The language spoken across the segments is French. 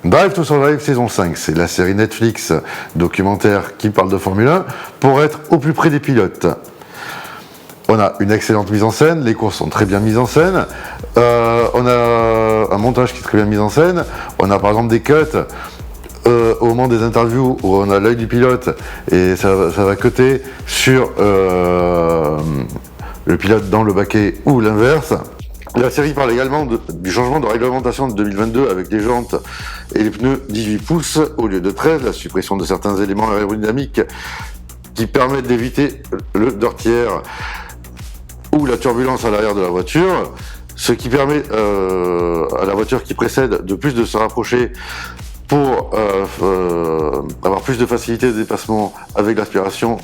Drive to Survive saison 5, c'est la série Netflix documentaire qui parle de Formule 1 pour être au plus près des pilotes. On a une excellente mise en scène, les courses sont très bien mises en scène, on a un montage qui est très bien mis en scène, on a par exemple des cuts au moment des interviews où on a l'œil du pilote et ça va cutter sur le pilote dans le baquet ou l'inverse. La série parle également du changement de réglementation de 2022 avec des jantes et les pneus 18 pouces au lieu de 13, la suppression de certains éléments aérodynamiques qui permettent d'éviter le dirtière ou la turbulence à l'arrière de la voiture, ce qui permet à la voiture qui précède de plus de se rapprocher pour avoir plus de facilité de dépassement avec l'aspiration,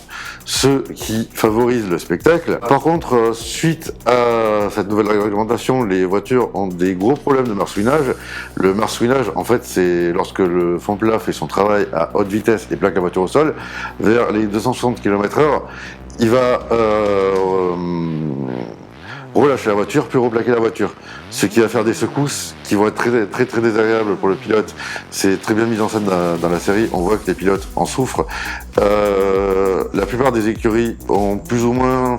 ce qui favorise le spectacle. Par contre, suite à cette nouvelle réglementation, les voitures ont des gros problèmes de marsouinage. Le marsouinage, en fait, c'est lorsque le fond plat fait son travail à haute vitesse et plaque la voiture au sol, vers les 260 km/h, il va relâcher la voiture, puis replaquer la voiture. Ce qui va faire des secousses qui vont être très désagréables pour le pilote. C'est très bien mis en scène dans la série, on voit que les pilotes en souffrent. La plupart des écuries ont plus ou moins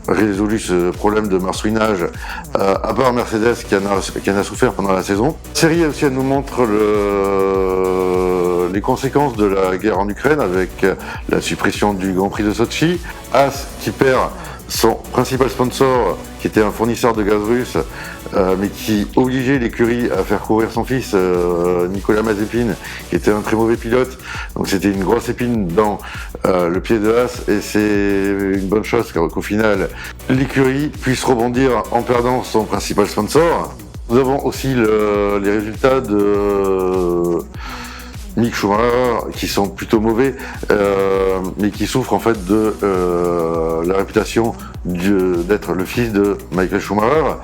résolu ce problème de marsouinage, à part Mercedes qui en a souffert pendant la saison. La série aussi, elle nous montre les conséquences de la guerre en Ukraine avec la suppression du Grand Prix de Sochi, Haas qui perd son principal sponsor, qui était un fournisseur de gaz russe, mais qui obligeait l'écurie à faire courir son fils, Nicolas Mazepin, qui était un très mauvais pilote. Donc c'était une grosse épine dans le pied de Haas, et c'est une bonne chose qu'au final, l'écurie puisse rebondir en perdant son principal sponsor. Nous avons aussi les résultats de Mick Schumacher qui sont plutôt mauvais, mais qui souffrent en fait de la réputation d'être le fils de Michael Schumacher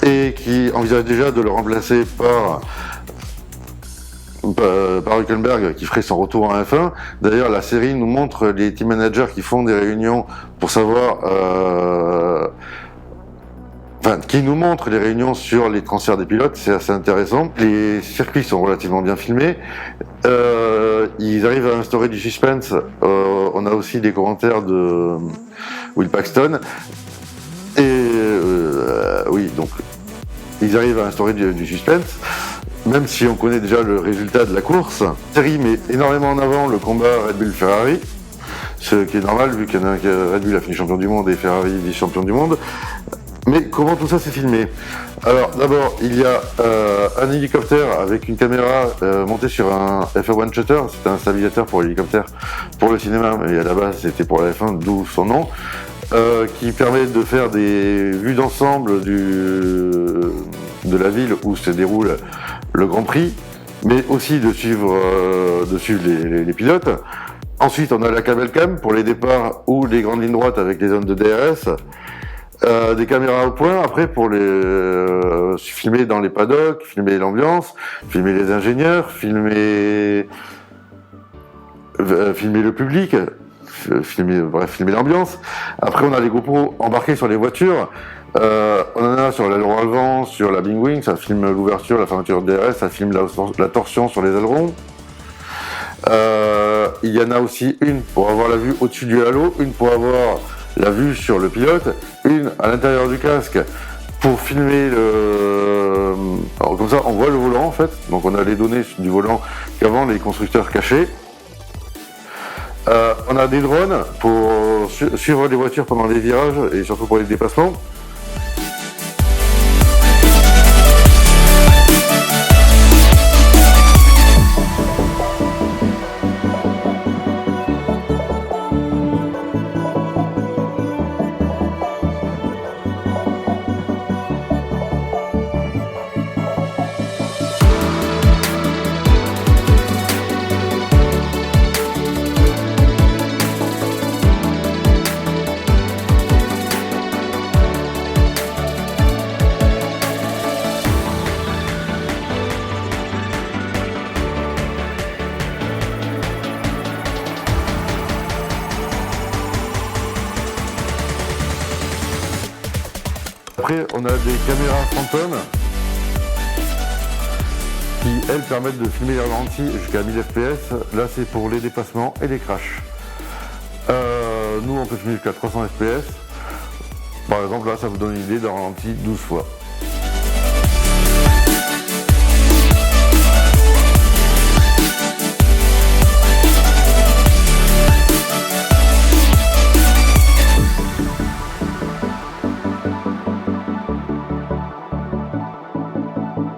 et qui envisage déjà de le remplacer par Hülkenberg qui ferait son retour en F1. D'ailleurs, la série nous montre les team managers qui font des réunions pour savoir qui nous montre les réunions sur les transferts des pilotes, c'est assez intéressant. Les circuits sont relativement bien filmés. Ils arrivent à instaurer du suspense. On a aussi des commentaires de Will Paxton. Et oui, donc ils arrivent à instaurer du suspense, même si on connaît déjà le résultat de la course. La série met énormément en avant le combat Red Bull-Ferrari, ce qui est normal vu qu'il y en a un qui Red Bull a fini champion du monde et Ferrari vice-champion du monde. Mais comment tout ça s'est filmé? Alors d'abord, il y a un hélicoptère avec une caméra montée sur un F1 Shutter, c'est un stabilisateur pour l'hélicoptère pour le cinéma, mais à la base c'était pour la F1, d'où son nom, qui permet de faire des vues d'ensemble de la ville où se déroule le Grand Prix, mais aussi de suivre les pilotes. Ensuite, on a la Camel Cam pour les départs ou les grandes lignes droites avec les zones de DRS. Des caméras au point après pour filmer dans les paddocks, filmer l'ambiance, filmer les ingénieurs, filmer le public, filmer l'ambiance. Après on a les GoPro embarqués sur les voitures, on en a sur l'aileron avant, sur la Bing Wing, ça filme l'ouverture, la fermeture de DRS, ça filme la torsion sur les ailerons. Il y en a aussi une pour avoir la vue au-dessus du halo, une pour avoir la vue sur le pilote, une à l'intérieur du casque pour filmer alors comme ça on voit le volant en fait, donc on a les données du volant qu'avant les constructeurs cachaient. On a des drones pour suivre les voitures pendant les virages et surtout pour les dépassements. Après, on a des caméras fantômes qui, elles, permettent de filmer les ralentis jusqu'à 1000 fps. Là, c'est pour les dépassements et les crashs. Nous, on peut filmer jusqu'à 300 fps. Par exemple, là, ça vous donne une idée d'un ralenti 12 fois.